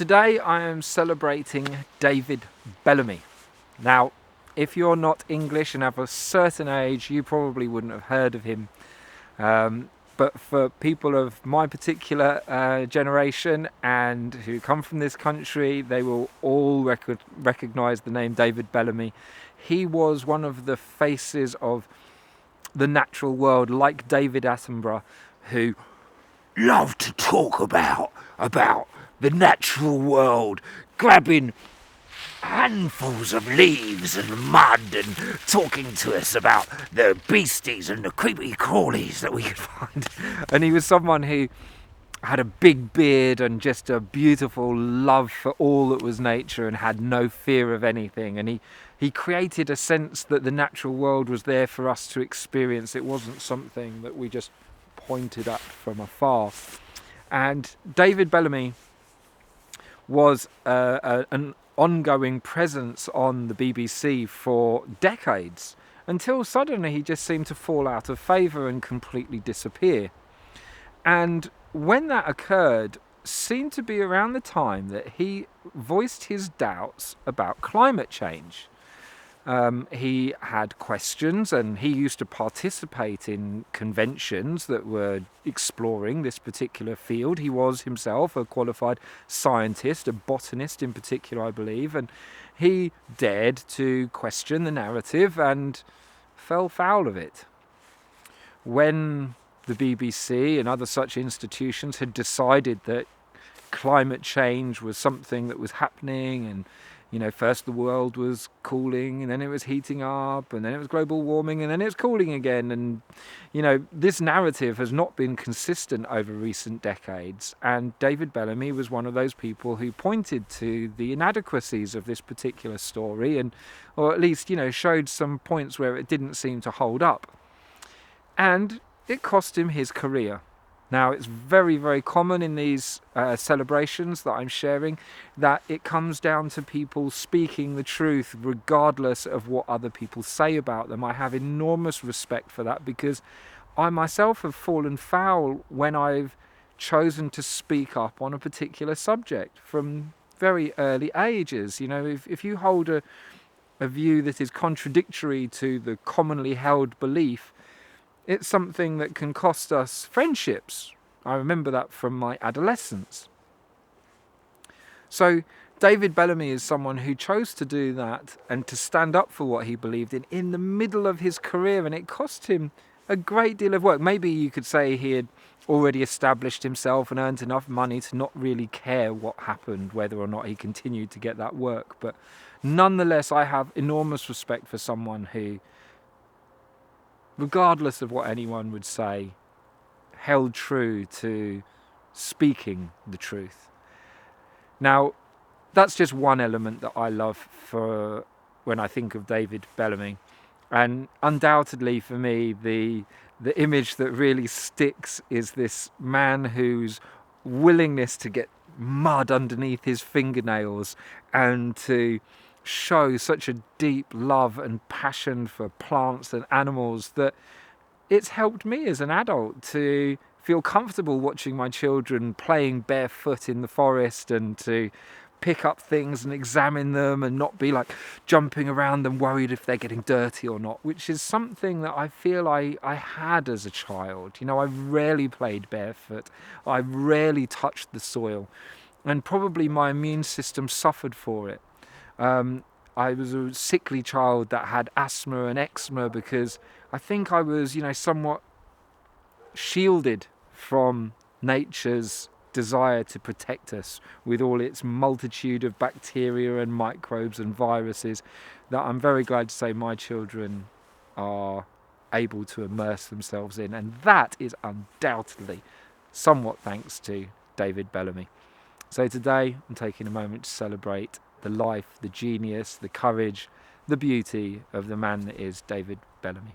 Today I am celebrating David Bellamy. Now, if you're not English and have a certain age, you probably wouldn't have heard of him. But for people of my particular generation and who come from this country, they will all recognise the name David Bellamy. He was one of the faces of the natural world, like David Attenborough, who loved to talk about the natural world, grabbing handfuls of leaves and mud and talking to us about the beasties and the creepy crawlies that we could find. And he was someone who had a big beard and just a beautiful love for all that was nature and had no fear of anything. And he created a sense that the natural world was there for us to experience. It wasn't something that we just pointed at from afar. And David Bellamy was an ongoing presence on the BBC for decades, until suddenly he just seemed to fall out of favour and completely disappear. And when that occurred, seemed to be around the time that he voiced his doubts about climate change. He had questions, and he used to participate in conventions that were exploring this particular field. He was himself a qualified scientist, a botanist in particular, I believe, and he dared to question the narrative and fell foul of it. When the BBC and other such institutions had decided that climate change was something that was happening, and first the world was cooling, and then it was heating up, and then it was global warming, and then it was cooling again. And, this narrative has not been consistent over recent decades. And David Bellamy was one of those people who pointed to the inadequacies of this particular story, or at least, showed some points where it didn't seem to hold up. And it cost him his career. Now, it's very, very common in these celebrations that I'm sharing that it comes down to people speaking the truth regardless of what other people say about them. I have enormous respect for that, because I myself have fallen foul when I've chosen to speak up on a particular subject from very early ages. If you hold a view that is contradictory to the commonly held belief, it's something that can cost us friendships. I remember that from my adolescence. So David Bellamy is someone who chose to do that and to stand up for what he believed in the middle of his career, and it cost him a great deal of work. Maybe you could say he had already established himself and earned enough money to not really care what happened, whether or not he continued to get that work. But nonetheless, I have enormous respect for someone who, regardless of what anyone would say, held true to speaking the truth. Now, that's just one element that I love for when I think of David Bellamy. And undoubtedly for me, the image that really sticks is this man whose willingness to get mud underneath his fingernails and to show such a deep love and passion for plants and animals that it's helped me as an adult to feel comfortable watching my children playing barefoot in the forest, and to pick up things and examine them and not be like jumping around them worried if they're getting dirty or not, which is something that I feel I had as a child. I rarely played barefoot. I rarely touched the soil, and probably my immune system suffered for it. I was a sickly child that had asthma and eczema because I think I was, somewhat shielded from nature's desire to protect us with all its multitude of bacteria and microbes and viruses that I'm very glad to say my children are able to immerse themselves in. And that is undoubtedly somewhat thanks to David Bellamy. So today I'm taking a moment to celebrate the life, the genius, the courage, the beauty of the man that is David Bellamy.